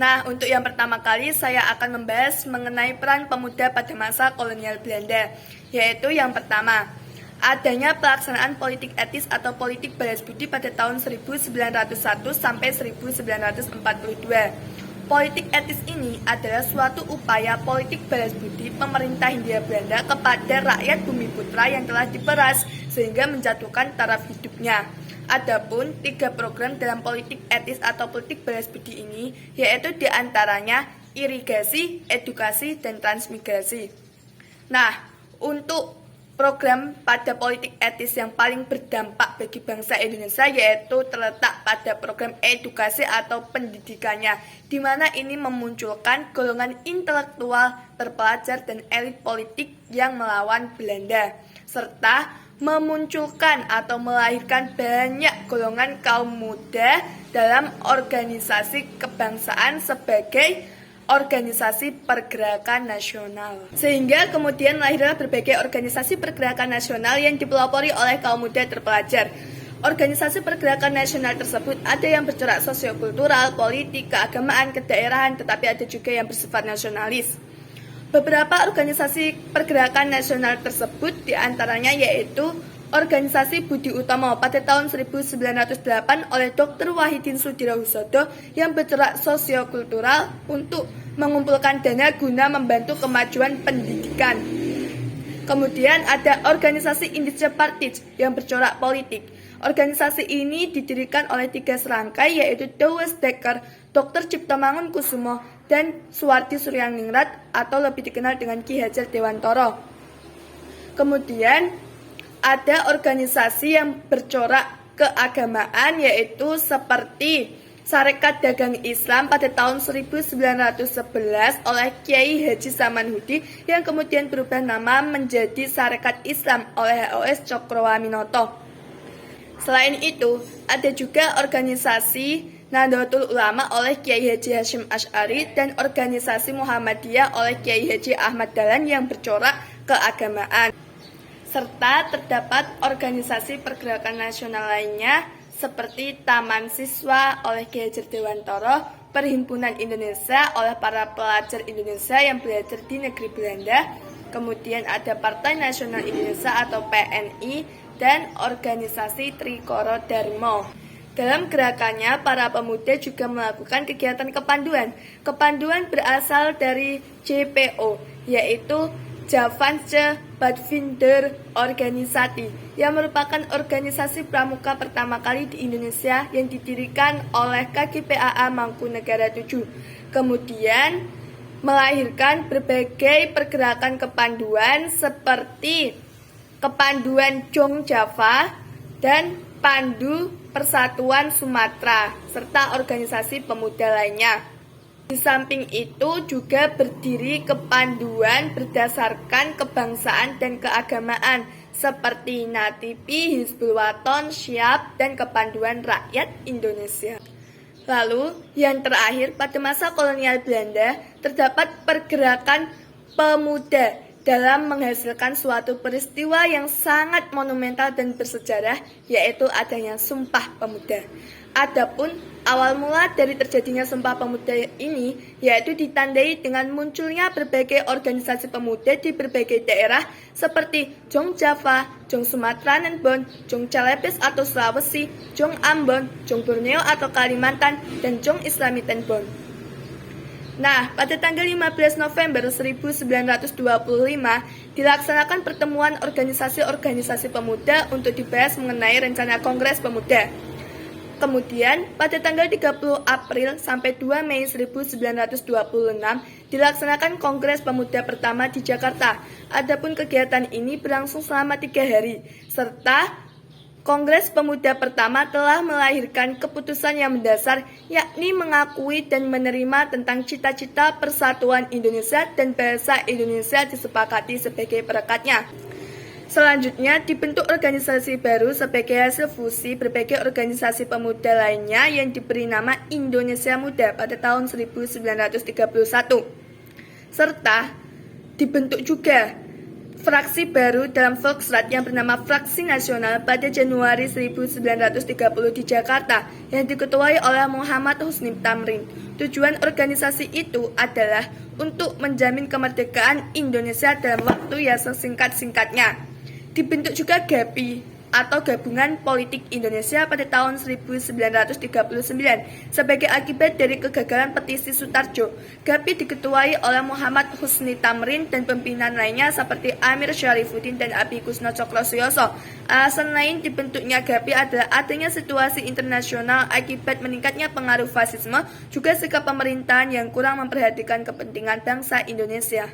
Nah, untuk yang pertama kali saya akan membahas mengenai peran pemuda pada masa kolonial Belanda, yaitu yang pertama, adanya pelaksanaan politik etis atau politik balas budi pada tahun 1901 sampai 1942. Politik etis ini adalah suatu upaya politik balas budi pemerintah Hindia Belanda kepada rakyat Bumi Putra yang telah diperas sehingga menjatuhkan taraf hidupnya. Adapun 3 program dalam politik etis atau politik balas budi ini yaitu diantaranya irigasi, edukasi, dan transmigrasi. Nah, untuk program pada politik etis yang paling berdampak bagi bangsa Indonesia yaitu terletak pada program edukasi atau pendidikannya, di mana ini memunculkan golongan intelektual, terpelajar, dan elit politik yang melawan Belanda, serta memunculkan atau melahirkan banyak golongan kaum muda dalam organisasi kebangsaan sebagai organisasi pergerakan nasional. Sehingga kemudian lahirlah berbagai organisasi pergerakan nasional yang dipelopori oleh kaum muda terpelajar. Organisasi pergerakan nasional tersebut ada yang bercorak sosiokultural, politik, keagamaan, kedaerahan, tetapi ada juga yang bersifat nasionalis. Beberapa organisasi pergerakan nasional tersebut diantaranya yaitu Organisasi Budi Utomo pada tahun 1908 oleh Dr. Wahidin Sudirohusodo yang bergerak sosiokultural untuk mengumpulkan dana guna membantu kemajuan pendidikan. Kemudian ada organisasi Indische Partij yang bercorak politik. Organisasi ini didirikan oleh 3 serangkai yaitu Douwes Dekker, Dr. Ciptomangun Kusumo, dan Suwardi Suryaningrat atau lebih dikenal dengan Ki Hajar Dewantoro. Kemudian ada organisasi yang bercorak keagamaan yaitu seperti Sarekat Dagang Islam pada tahun 1911 oleh Kiai Haji Samanhudi yang kemudian berubah nama menjadi Sarekat Islam oleh HOS Cokroaminoto. Selain itu, ada juga organisasi Nahdlatul Ulama oleh Kiai Haji Hasyim Asy'ari dan organisasi Muhammadiyah oleh Kiai Haji Ahmad Dahlan yang bercorak keagamaan. Serta terdapat organisasi pergerakan nasional lainnya seperti Taman Siswa oleh Ki Hajar Dewantoro, Perhimpunan Indonesia oleh para pelajar Indonesia yang belajar di negeri Belanda, kemudian ada Partai Nasional Indonesia atau PNI, dan organisasi Trikoro Dharma. Dalam gerakannya, para pemuda juga melakukan kegiatan kepanduan. Kepanduan berasal dari JPO, yaitu Javansche Padvinder Organisatie, yang merupakan organisasi pramuka pertama kali di Indonesia yang didirikan oleh KGPAA Mangkunegara 7. Kemudian melahirkan berbagai pergerakan kepanduan seperti Kepanduan Jong Java dan Pandu Persatuan Sumatera, serta organisasi pemuda lainnya. Di samping itu juga berdiri kepanduan berdasarkan kebangsaan dan keagamaan seperti Natipi, Hizbul Waton, Syiap, dan Kepanduan Rakyat Indonesia. Lalu yang terakhir, pada masa kolonial Belanda terdapat pergerakan pemuda dalam menghasilkan suatu peristiwa yang sangat monumental dan bersejarah, yaitu adanya Sumpah Pemuda. Adapun awal mula dari terjadinya Sumpah Pemuda ini yaitu ditandai dengan munculnya berbagai organisasi pemuda di berbagai daerah seperti Jong Java, Jong Sumatera Nenbon, Jong Celebes atau Sulawesi, Jong Ambon, Jong Borneo atau Kalimantan, dan Jong Islami Tenbon. Nah, pada tanggal 15 November 1925 dilaksanakan pertemuan organisasi-organisasi pemuda untuk dibahas mengenai rencana Kongres Pemuda. Kemudian, pada tanggal 30 April sampai 2 Mei 1926 dilaksanakan Kongres Pemuda pertama di Jakarta. Adapun kegiatan ini berlangsung selama 3 hari, serta Kongres Pemuda pertama telah melahirkan keputusan yang mendasar, yakni mengakui dan menerima tentang cita-cita persatuan Indonesia dan bahasa Indonesia disepakati sebagai perekatnya. Selanjutnya dibentuk organisasi baru sebagai hasil fusi berbagai organisasi pemuda lainnya yang diberi nama Indonesia Muda pada tahun 1931. Serta dibentuk juga fraksi baru dalam Volksrat yang bernama Fraksi Nasional pada Januari 1930 di Jakarta yang diketuai oleh Muhammad Husni Tamrin. Tujuan organisasi itu adalah untuk menjamin kemerdekaan Indonesia dalam waktu yang sesingkat-singkatnya. Dibentuk juga GAPI atau Gabungan Politik Indonesia pada tahun 1939 sebagai akibat dari kegagalan petisi Sutarjo. GAPI diketuai oleh Muhammad Husni Tamrin dan pimpinan lainnya seperti Amir Syarifuddin dan Abi Kusno Cokrosuyoso. Alasan lain dibentuknya GAPI adalah adanya situasi internasional akibat meningkatnya pengaruh fasisme, juga sikap pemerintahan yang kurang memperhatikan kepentingan bangsa Indonesia.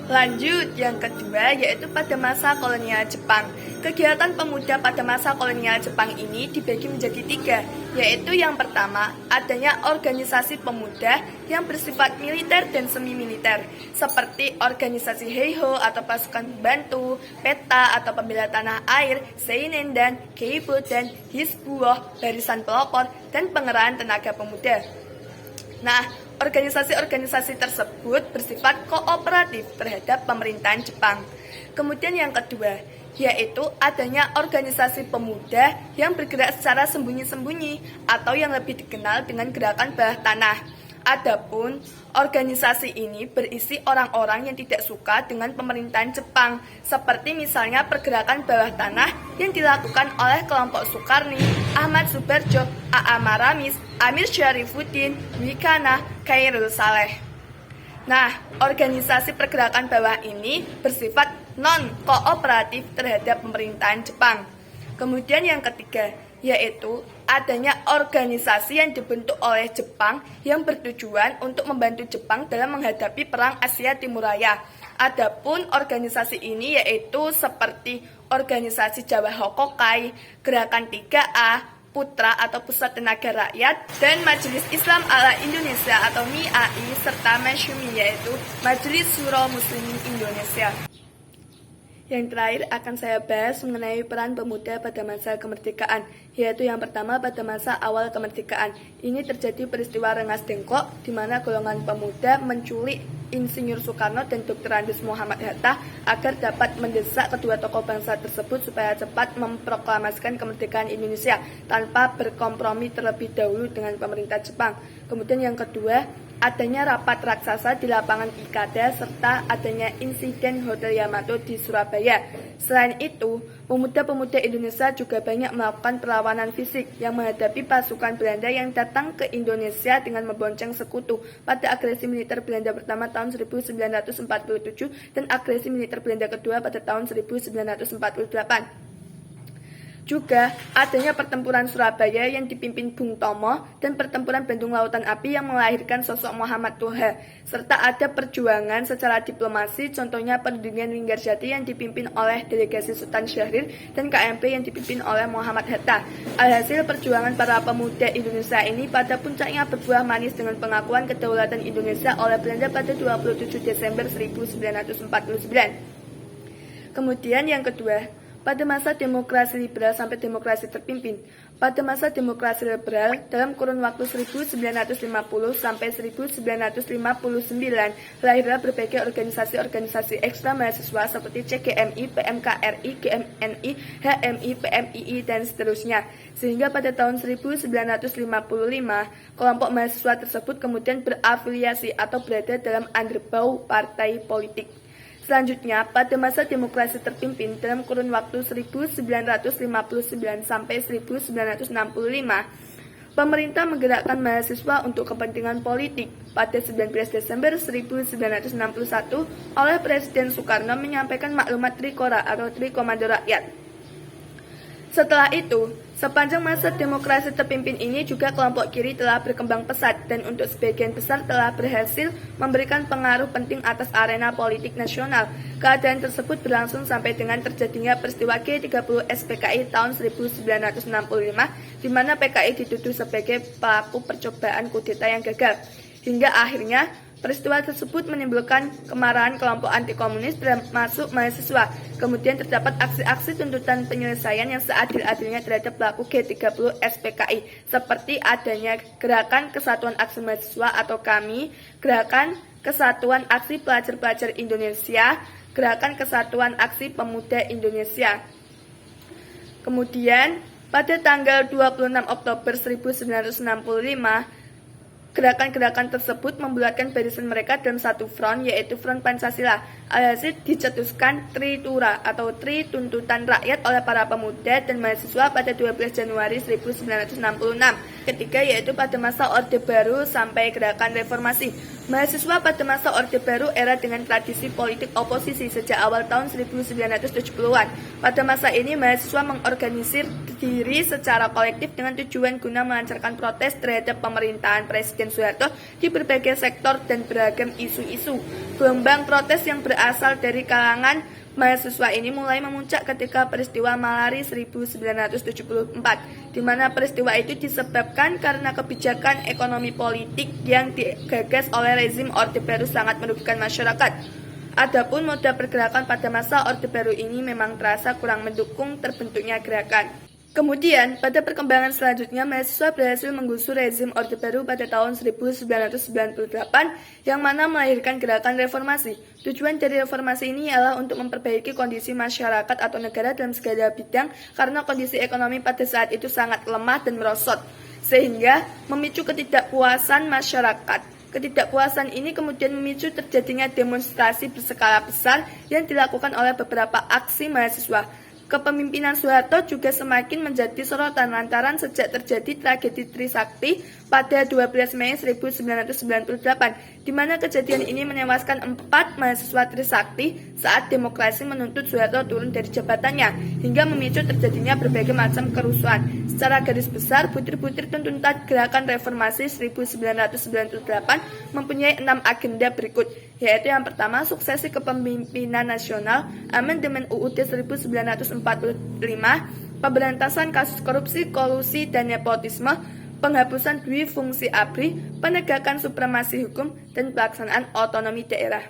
Lanjut, yang kedua yaitu pada masa kolonial Jepang. Kegiatan pemuda pada masa kolonial Jepang ini dibagi menjadi 3, yaitu yang pertama, adanya organisasi pemuda yang bersifat militer dan semi-militer, seperti organisasi Heiho atau pasukan pembantu, PETA atau pembela tanah air, Seinen dan Keibo dan Hizbullah, barisan pelopor, dan pengerahan tenaga pemuda. Nah, organisasi-organisasi tersebut bersifat kooperatif terhadap pemerintahan Jepang. Kemudian yang kedua, yaitu adanya organisasi pemuda yang bergerak secara sembunyi-sembunyi atau yang lebih dikenal dengan gerakan bawah tanah. Adapun organisasi ini berisi orang-orang yang tidak suka dengan pemerintahan Jepang, seperti misalnya pergerakan bawah tanah yang dilakukan oleh kelompok Sukarni, Ahmad Subarjo, A.A. Maramis, Amir Syarifuddin, Wikana, Khairul Saleh. Nah, organisasi pergerakan bawah ini bersifat non-kooperatif terhadap pemerintahan Jepang. Kemudian yang ketiga, yaitu adanya organisasi yang dibentuk oleh Jepang yang bertujuan untuk membantu Jepang dalam menghadapi Perang Asia Timur Raya. Adapun organisasi ini yaitu seperti organisasi Jawa Hokokai, Gerakan 3A, Putra atau Pusat Tenaga Rakyat, dan Majelis Islam ala Indonesia atau MIAI, serta Masyumi yaitu Majelis Syuro Muslimin Indonesia. Yang terakhir akan saya bahas mengenai peran pemuda pada masa kemerdekaan, yaitu yang pertama pada masa awal kemerdekaan. Ini terjadi peristiwa Rengas Dengklok, di mana golongan pemuda menculik Insinyur Soekarno dan Dr. Andes Muhammad Hatta agar dapat mendesak kedua tokoh bangsa tersebut supaya cepat memproklamasikan kemerdekaan Indonesia tanpa berkompromi terlebih dahulu dengan pemerintah Jepang. Kemudian yang kedua, adanya rapat raksasa di lapangan Ikada serta adanya insiden Hotel Yamato di Surabaya. Selain itu, pemuda-pemuda Indonesia juga banyak melakukan perlawanan fisik yang menghadapi pasukan Belanda yang datang ke Indonesia dengan membonceng sekutu pada agresi militer Belanda pertama tahun 1947 dan agresi militer Belanda kedua pada tahun 1948. Juga adanya pertempuran Surabaya yang dipimpin Bung Tomo dan pertempuran Bandung Lautan Api yang melahirkan sosok Muhammad Toha, serta ada perjuangan secara diplomasi, contohnya perundingan Linggarjati yang dipimpin oleh delegasi Sultan Syahrir dan KMP yang dipimpin oleh Muhammad Hatta. Alhasil perjuangan para pemuda Indonesia ini pada puncaknya berbuah manis dengan pengakuan kedaulatan Indonesia oleh Belanda pada 27 Desember 1949. Kemudian yang kedua, pada masa demokrasi liberal sampai demokrasi terpimpin. Pada masa demokrasi liberal, dalam kurun waktu 1950 sampai 1959, lahirlah berbagai organisasi-organisasi ekstra mahasiswa seperti CGMI, PMKRI, GMNI, HMI, PMII, dan seterusnya. Sehingga pada tahun 1955, kelompok mahasiswa tersebut kemudian berafiliasi atau berada dalam underbau partai politik. Selanjutnya, pada masa demokrasi terpimpin dalam kurun waktu 1959 sampai 1965, pemerintah menggerakkan mahasiswa untuk kepentingan politik. Pada 19 Desember 1961, oleh Presiden Soekarno menyampaikan maklumat Trikora atau Trikomando Rakyat. Setelah itu, sepanjang masa demokrasi terpimpin ini juga kelompok kiri telah berkembang pesat dan untuk sebagian besar telah berhasil memberikan pengaruh penting atas arena politik nasional. Keadaan tersebut berlangsung sampai dengan terjadinya peristiwa G30 SPKI tahun 1965, di mana PKI dituduh sebagai pelaku percobaan kudeta yang gagal. Hingga akhirnya, peristiwa tersebut menimbulkan kemarahan kelompok anti-komunis termasuk mahasiswa. Kemudian terdapat aksi-aksi tuntutan penyelesaian yang seadil-adilnya terhadap pelaku G30 SPKI, seperti adanya Gerakan Kesatuan Aksi Mahasiswa atau KAMI, Gerakan Kesatuan Aksi Pelajar-Pelajar Indonesia, Gerakan Kesatuan Aksi Pemuda Indonesia. Kemudian, pada tanggal 26 Oktober 1965, Gerakan-gerakan tersebut membulatkan barisan mereka dalam satu front, yaitu Front Pancasila. Alhasil dicetuskan Tritura atau Tri Tuntutan Rakyat oleh para pemuda dan mahasiswa pada 12 Januari 1966. Ketiga yaitu pada masa Orde Baru sampai Gerakan Reformasi. Mahasiswa pada masa Orde Baru era dengan tradisi politik oposisi sejak awal tahun 1970-an. Pada masa ini mahasiswa mengorganisir diri secara kolektif dengan tujuan guna melancarkan protes terhadap pemerintahan Presiden Soeharto di berbagai sektor dan beragam isu-isu. Gelombang protes yang berasal dari kalangan mahasiswa ini mulai memuncak ketika peristiwa Malari 1974, di mana peristiwa itu disebabkan karena kebijakan ekonomi politik yang digagas oleh rezim Orde Baru sangat merugikan masyarakat. Adapun moda pergerakan pada masa Orde Baru ini memang terasa kurang mendukung terbentuknya gerakan. Kemudian, pada perkembangan selanjutnya, mahasiswa berhasil menggusur rezim Orde Baru pada tahun 1998 yang mana melahirkan gerakan reformasi. Tujuan dari reformasi ini ialah untuk memperbaiki kondisi masyarakat atau negara dalam segala bidang karena kondisi ekonomi pada saat itu sangat lemah dan merosot, sehingga memicu ketidakpuasan masyarakat. Ketidakpuasan ini kemudian memicu terjadinya demonstrasi berskala besar yang dilakukan oleh beberapa aksi mahasiswa. Kepemimpinan Soeharto juga semakin menjadi sorotan lantaran sejak terjadi tragedi Trisakti pada 12 Mei 1998, di mana kejadian ini menewaskan 4 mahasiswa Trisakti saat demokrasi menuntut Soeharto turun dari jabatannya, hingga memicu terjadinya berbagai macam kerusuhan. Secara garis besar, butir-butir tuntutan gerakan reformasi 1998 mempunyai 6 agenda berikut, yaitu yang pertama, suksesi kepemimpinan nasional, amandemen UUD 1945, pemberantasan kasus korupsi, kolusi, dan nepotisme, penghapusan dwi fungsi ABRI, penegakan supremasi hukum, dan pelaksanaan otonomi daerah.